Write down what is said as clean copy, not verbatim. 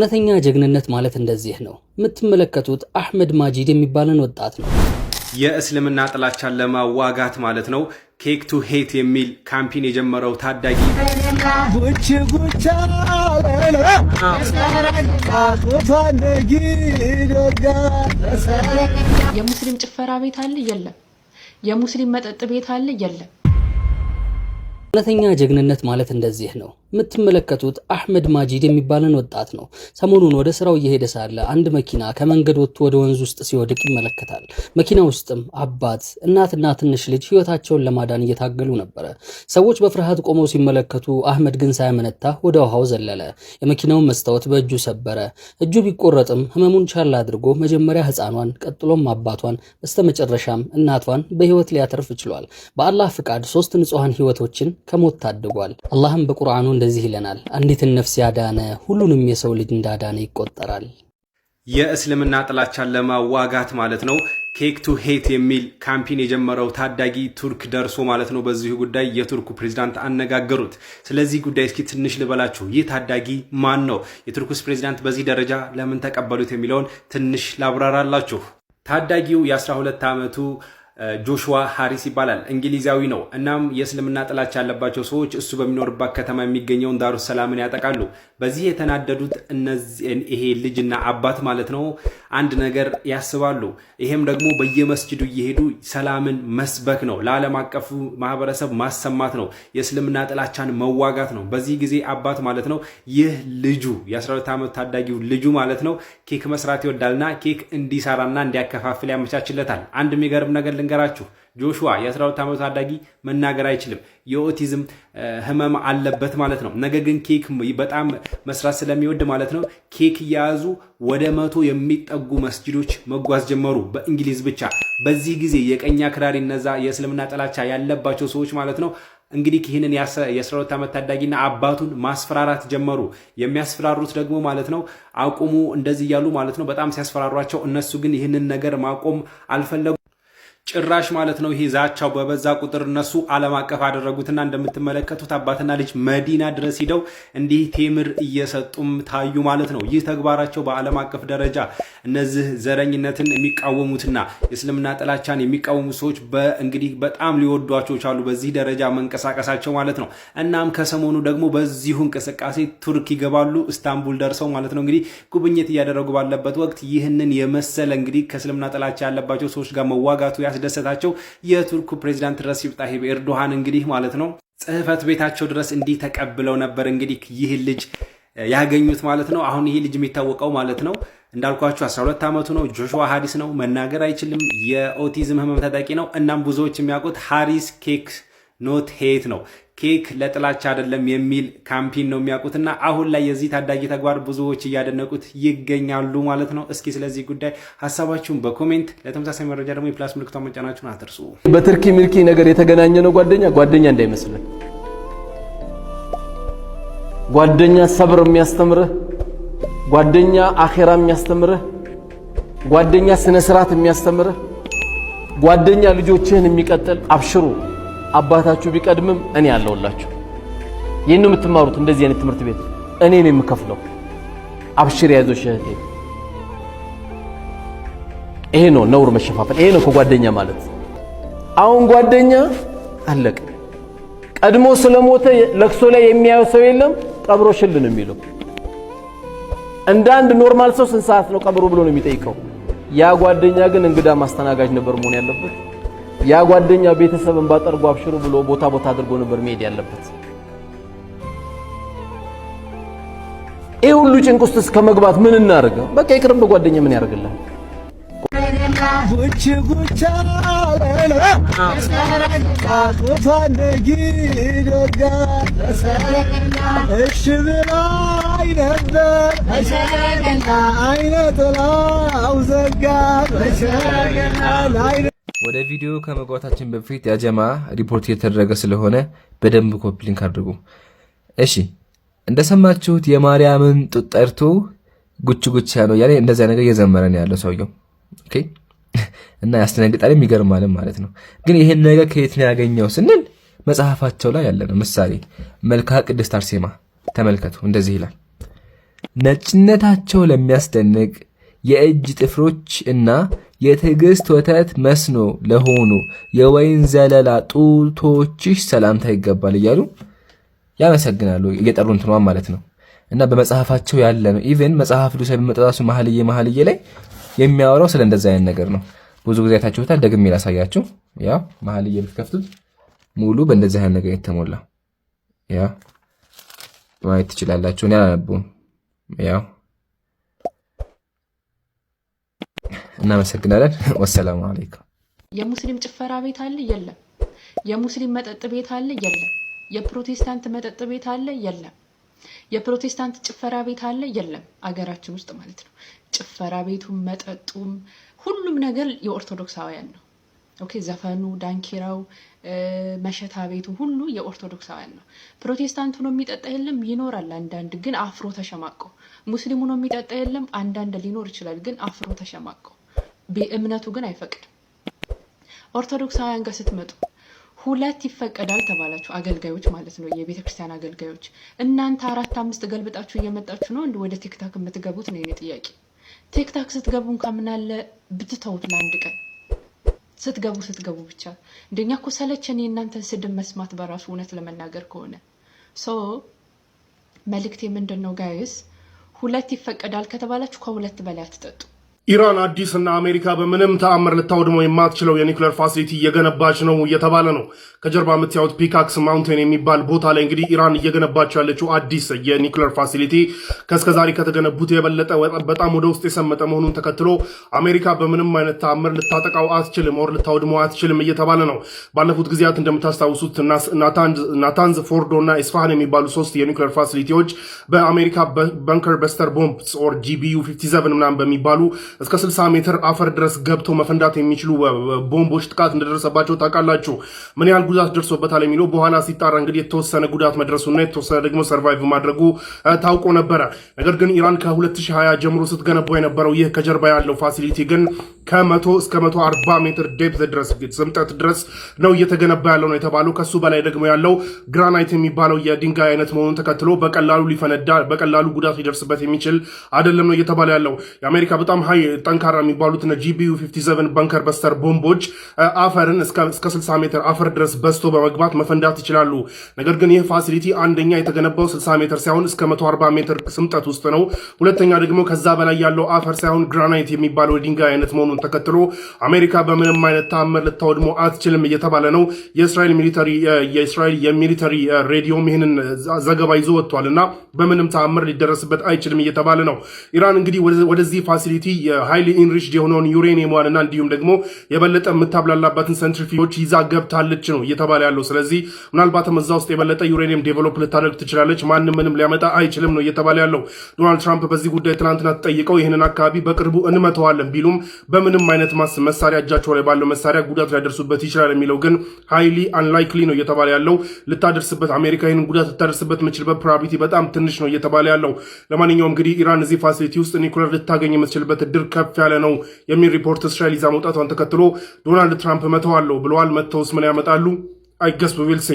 እውነተኛ ጀግንነት ማለት እንደዚህ ነው። የምትመለከቱት አህመድ ማጂድ የሚባልን ወጣት ነው። የእስልምና ጥላቻን ለማዋጋት ማለት ነው ኬክ ቱ ሄት የሚል ካምፔን የጀመረው ታዳጊ የሙስሊም ጭፈራ ቤት አለ የለም? የሙስሊም መጠጥ ቤት አለ የለም? እውነተኛ ጀግንነት ማለት እንደዚህ ነው። የምትመለከቱት አህመድ ማጂድ የሚባልን ወጣት ነው። ሰሞኑን ወደ ስራው እየሄደ ሳለ አንድ መኪና ከመንገድ ወጥቶ ወደ ወንዝ ውስጥ ሲወድቅ ይመለከታል። መኪና ውስጥም አባት፣ እናትና ትንሽ ልጅ ህይወታቸውን ለማዳን እየታገሉ ነበረ። ሰዎች በፍርሃት ቆመው ሲመለከቱ አህመድ ግን ሳያመነታ ወደ ውሃው ዘለለ። የመኪናውን መስታወት በእጁ ሰበረ። እጁ ቢቆረጥም ህመሙን ቻል አድርጎ መጀመሪያ ህፃኗን፣ ቀጥሎም አባቷን፣ በስተመጨረሻም እናቷን በህይወት ሊያተርፍ ችሏል። በአላህ ፍቃድ 3 ንጹሃን ህይወቶችን ከሞት ታድጓል። አላህም በቁርአኑ እንደዚህ ይለናል፣ አንዲትን ነፍስ ያዳነ ሁሉንም የሰው ልጅ እንዳዳነ ይቆጠራል። የእስልምና ጥላቻን ለማዋጋት ማለት ነው ኬክ ቱ ሄት የሚል ካምፔን የጀመረው ታዳጊ ቱርክ ደርሶ ማለት ነው በዚህ ጉዳይ የቱርኩ ፕሬዝዳንት አነጋገሩት። ስለዚህ ጉዳይ እስኪ ትንሽ ልበላችሁ። ይህ ታዳጊ ማን ነው? የቱርኩስ ፕሬዝዳንት በዚህ ደረጃ ለምን ተቀበሉት የሚለውን ትንሽ ላብራራላችሁ። ታዳጊው የ12 ዓመቱ ጆሹዋ ሃሪስ ይባላል። እንግሊዛዊ ነው። እናም የእስልምና ጥላቻ ያለባቸው ሰዎች እሱ በሚኖርባት ከተማ የሚገኘውን ዳሩስ ሰላምን ያጠቃሉ። በዚህ የተናደዱት ይሄ ልጅና አባት ማለት ነው አንድ ነገር ያስባሉ። ይሄም ደግሞ በየመስጂዱ እየሄዱ ሰላምን መስበክ ነው፣ ለዓለም አቀፉ ማህበረሰብ ማሰማት ነው፣ የእስልምና ጥላቻን መዋጋት ነው። በዚህ ጊዜ አባት ማለት ነው ይህ ልጁ የ12 ዓመት ታዳጊው ልጁ ማለት ነው ኬክ መስራት ይወዳልና ኬክ እንዲሰራና እንዲያከፋፍል ያመቻችለታል። አንድ የሚገርም ነገር ልንገራችሁ። ጆሹዋ የ12 ዓመት ታዳጊ መናገር አይችልም። የኦቲዝም ህመም አለበት ማለት ነው። ነገር ግን ኬክ በጣም መስራት ስለሚወድ ማለት ነው ኬክ እየያዙ ወደ 100 የሚጠጉ መስጂዶች መጓዝ ጀመሩ በእንግሊዝ ብቻ። በዚህ ጊዜ የቀኝ አክራሪ እነዛ የእስልምና ጥላቻ ያለባቸው ሰዎች ማለት ነው እንግዲህ ይህንን የ12 ዓመት ታዳጊና አባቱን ማስፈራራት ጀመሩ። የሚያስፈራሩት ደግሞ ማለት ነው አቁሙ እንደዚህ እያሉ ማለት ነው በጣም ሲያስፈራሯቸው፣ እነሱ ግን ይህንን ነገር ማቆም አልፈለጉ ጭራሽ ማለት ነው። ይሄ ዛቻው በበዛ ቁጥር እነሱ ዓለም አቀፍ አደረጉትና እንደምትመለከቱት አባትና ልጅ መዲና ድረስ ሄደው እንዲህ ቴምር እየሰጡም ታዩ ማለት ነው። ይህ ተግባራቸው በዓለም አቀፍ ደረጃ እነዚህ ዘረኝነትን የሚቃወሙትና የእስልምና ጥላቻን የሚቃወሙ ሰዎች እንግዲህ በጣም ሊወዷቸው ቻሉ፣ በዚህ ደረጃ መንቀሳቀሳቸው ማለት ነው። እናም ከሰሞኑ ደግሞ በዚሁ እንቅስቃሴ ቱርክ ይገባሉ፣ ኢስታንቡል ደርሰው ማለት ነው እንግዲህ ጉብኝት እያደረጉ ባለበት ወቅት ይህንን የመሰለ እንግዲህ ከእስልምና ጥላቻ ያለባቸው ሰዎች ጋር መዋጋቱ ያስደሰታቸው የቱርኩ ፕሬዝዳንት ረሲፕ ጣይብ ኤርዶሃን እንግዲህ ማለት ነው ጽህፈት ቤታቸው ድረስ እንዲህ ተቀብለው ነበር እንግዲህ ይህ ልጅ ያገኙት ማለት ነው። አሁን ይህ ልጅ የሚታወቀው ማለት ነው እንዳልኳችሁ 12 ዓመቱ ነው። ጆሹዋ ሃሪስ ነው። መናገር አይችልም። የኦቲዝም ህመም ተጠቂ ነው። እናም ብዙዎች የሚያውቁት ሃሪስ ኬክ ኖት ሄት ነው፣ ኬክ ለጥላቻ አይደለም የሚል ካምፔን ነው የሚያውቁትና አሁን ላይ የዚህ ታዳጊ ተግባር ብዙዎች እያደነቁት ይገኛሉ ማለት ነው። እስኪ ስለዚህ ጉዳይ ሀሳባችሁን በኮሜንት ለተመሳሳይ መረጃ ደግሞ የፕላስ ምልክቷን መጫናችሁን አትርሱ። በትርኪ ሚልኪ ነገር የተገናኘ ነው ጓደኛ እንዳይመስልን። ጓደኛ ሰብር የሚያስተምርህ፣ ጓደኛ አኺራ የሚያስተምርህ፣ ጓደኛ ስነ ስርዓት የሚያስተምርህ፣ ጓደኛ ልጆችህን የሚቀጥል አብሽሩ። አባታችሁ ቢቀድምም እኔ ያለውላችሁ። ይሄን ነው የምትማሩት። እንደዚህ አይነት ትምህርት ቤት እኔ ነኝ የምከፍለው። አብሽር ያዞሽ እህቴ። ይሄ ነው ነውር መሸፋፈን። ይሄ ነው ጓደኛ ማለት። አሁን ጓደኛ አለቀ። ቀድሞ ስለሞተ ለቅሶ ላይ የሚያየው ሰው የለም፣ ቀብሮ ሽልን የሚለው። እንደ አንድ ኖርማል ሰው ስንት ሰዓት ነው ቀብሮ ብሎ ነው የሚጠይቀው። ያ ጓደኛ ግን እንግዳ ማስተናጋጅ ነበር መሆን ያለበት። ያ ጓደኛ ቤተሰብን ባጠርጎ አብሽሩ ብሎ ቦታ አድርጎ ነበር መሄድ ያለበት። ይሄ ሁሉ ጭንቅ ውስጥ ከመግባት ምን እናርገው? በቃ ይቅርም። በጓደኛ ምን ያደርግልሃል? ወደ ቪዲዮ ከመግባታችን በፊት ያጀማ ሪፖርት እየተደረገ ስለሆነ በደንብ ኮፒ ሊንክ አድርጉ። እሺ እንደሰማችሁት የማርያምን ጡት ጠርቶ ጉች ያለው ያለ እንደዛ ነገር እየዘመረ ነው ያለው ሰውየው። ኦኬ እና ያስተነግጣል፣ የሚገርማል ማለት ነው። ግን ይሄን ነገር ከየት ነው ያገኘው ስንል መጽሐፋቸው ላይ ያለ ነው። ምሳሌ መልካ ቅድስት አርሴማ ተመልከቱ፣ እንደዚህ ይላል። ነጭነታቸው ለሚያስደንቅ የእጅ ጥፍሮች እና የትዕግስት ወተት መስኖ ለሆኑ የወይን ዘለላ ጡቶችሽ ሰላምታ ይገባል እያሉ ያመሰግናሉ። እየጠሩ እንትኗን ማለት ነው። እና በመጽሐፋቸው ያለ ነው። ኢቭን መጽሐፍ ቅዱስ በመጣጣሱ መኃልየ ላይ የሚያወራው ስለ እንደዛ አይነት ነገር ነው። ብዙ ጊዜ ታችሁታል። ደግሜ ላሳያችሁ። ያው መኃልየ ብትከፍቱት ሙሉ በእንደዚህ አይነት ነገር የተሞላ ያው ማየት ትችላላችሁ። እኔ አላነበውም። ያው እናመሰግናለን። ወሰላሙ አለይኩም። የሙስሊም ጭፈራ ቤት አለ? የለም። የሙስሊም መጠጥ ቤት አለ? የለም። የፕሮቴስታንት መጠጥ ቤት አለ? የለም። የፕሮቴስታንት ጭፈራ ቤት አለ? የለም። አገራችን ውስጥ ማለት ነው። ጭፈራ ቤቱም መጠጡም ሁሉም ነገር የኦርቶዶክሳውያን ነው። ኦኬ፣ ዘፈኑ፣ ዳንኪራው፣ መሸታ ቤቱ ሁሉ የኦርቶዶክሳውያን ነው። ፕሮቴስታንቱ ነው የሚጠጣ የለም? ይኖራል አንዳንድ፣ ግን አፍሮ ተሸማቆ። ሙስሊሙ ነው የሚጠጣ የለም? አንዳንድ ሊኖር ይችላል፣ ግን አፍሮ ተሸማቆ። እምነቱ ግን አይፈቅድም። ኦርቶዶክሳውያን ጋር ስትመጡ ሁለት ይፈቀዳል ተባላችሁ፣ አገልጋዮች ማለት ነው፣ የቤተ ክርስቲያን አገልጋዮች። እናንተ 4 5 ገልብጣችሁ እየመጣችሁ ነው ወደ ቲክታክ የምትገቡት ነው የኔ ጥያቄ። ቲክታክ ስትገቡ እንኳን ምን አለ ብትተውት ለአንድ ቀን ስትገቡ ብቻ። እንደኛ እኮ ሰለቸን የእናንተን ስድብ መስማት በራሱ እውነት ለመናገር ከሆነ። መልእክቴ ምንድን ነው ጋይስ? ሁለት ይፈቀዳል ከተባላችሁ ከሁለት በላይ አትጠጡ። ኢራን አዲስ እና አሜሪካ በምንም ተአምር ልታወድመው የማትችለው የኒውክሌር ፋሲሊቲ እየገነባች ነው እየተባለ ነው። ከጀርባ የምታዩት ፒካክስ ማውንቴን የሚባል ቦታ ላይ እንግዲህ ኢራን እየገነባች ያለችው አዲስ የኒውክሌር ፋሲሊቲ ከእስከዛሬ ከተገነቡት የበለጠ በጣም ወደ ውስጥ የሰመጠ መሆኑን ተከትሎ አሜሪካ በምንም አይነት ተአምር ልታጠቃው አትችልም፣ ወር ልታወድመው አትችልም እየተባለ ነው። ባለፉት ጊዜያት እንደምታስታውሱት ናታንዝ፣ ፎርዶ እና ኢስፋሃን የሚባሉ 3 የኒውክሌር ፋሲሊቲዎች በአሜሪካ በንከር በስተር ቦምብስ ኦር GBU 57 ምናምን በሚባሉ እስከ 60 ሜትር አፈር ድረስ ገብተው መፈንዳት የሚችሉ ቦምቦች ጥቃት እንደደረሰባቸው ታውቃላችሁ። ምን ያህል ጉዳት ደርሶበታል የሚለው በኋላ ሲጣራ እንግዲህ የተወሰነ ጉዳት መድረሱና የተወሰነ ደግሞ ሰርቫይቭ ማድረጉ ታውቆ ነበረ። ነገር ግን ኢራን ከ2020 ጀምሮ ስትገነባው የነበረው ይህ ከጀርባ ያለው ፋሲሊቲ ግን ከ100 እስከ 140 ሜትር ዴፕት ድረስ ስምጠት ድረስ ነው እየተገነባ ያለው ነው የተባለው። ከሱ በላይ ደግሞ ያለው ግራናይት የሚባለው የድንጋይ አይነት መሆኑን ተከትሎ በቀላሉ ሊፈነዳ በቀላሉ ጉዳት ሊደርስበት የሚችል አይደለም ነው እየተባለ ያለው። የአሜሪካ በጣም ጠንካራ የሚባሉት GBU 57 ባንከር በስተር ቦምቦች አፈርን እስከ 60 ሜትር አፈር ድረስ በስቶ በመግባት መፈንዳት ይችላሉ። ነገር ግን ይህ ፋሲሊቲ አንደኛ የተገነባው 60 ሜትር ሳይሆን እስከ 140 ሜትር ስምጠት ውስጥ ነው። ሁለተኛ ደግሞ ከዛ በላይ ያለው አፈር ሳይሆን ግራናይት የሚባለው የድንጋይ አይነት መሆኑን ተከትሎ አሜሪካ በምንም አይነት ተአምር ልታወድሞ አትችልም እየተባለ ነው። የእስራኤል የሚሊተሪ ሬዲዮም ይህንን ዘገባ ይዞ ወጥቷልና በምንም ተአምር ሊደረስበት አይችልም እየተባለ ነው። ኢራን እንግዲህ ወደዚህ ፋሲሊቲ ሃይሊ ኢንሪችድ የሆነውን ዩሬኒየምና እንዲሁም ደግሞ የበለጠ የምታብላላባትን ሰንትሪፊጆች ይዛ ገብታለች ነው እየተባለ ያለው። ስለዚህ ምናልባትም እዛ ውስጥ የበለጠ ዩሬኒየም ዴቨሎፕ ልታደርግ ትችላለች። ማንም ምንም ሊያመጣ አይችልም ነው እየተባለ ያለው። ዶናልድ ትራምፕ በዚህ ጉዳይ ትናንትና ተጠይቀው ይህንን አካባቢ በቅርቡ እንመተዋለን ቢሉም በምንም አይነት መሳሪያ እጃቸው ላይ ባለው መሳሪያ ጉዳት ሊያደርሱበት ይችላል የሚለው ግን ሃይሊ አንላይክሊ ነው እየተባለ ያለው። ልታደርስበት አሜሪካ ይህንን ጉዳት ልታደርስበት የምችልበት ፕሮባቢሊቲ በጣም ትንሽ ነው እየተባለ ያለው። ለማንኛውም እንግዲህ ኢራን እዚህ ፋሲሊቲ ውስጥ ኒውክሌር ልታገኝ የምትችልበት እድል ከፍ ያለ ነው የሚል ሪፖርት እስራኤል ይዛ መውጣቷን ተከትሎ ዶናልድ ትራምፕ መተዋለሁ ብለዋል። መተውስ ምን ያመጣሉ? አይ ገስ ዊ ዊል ሲ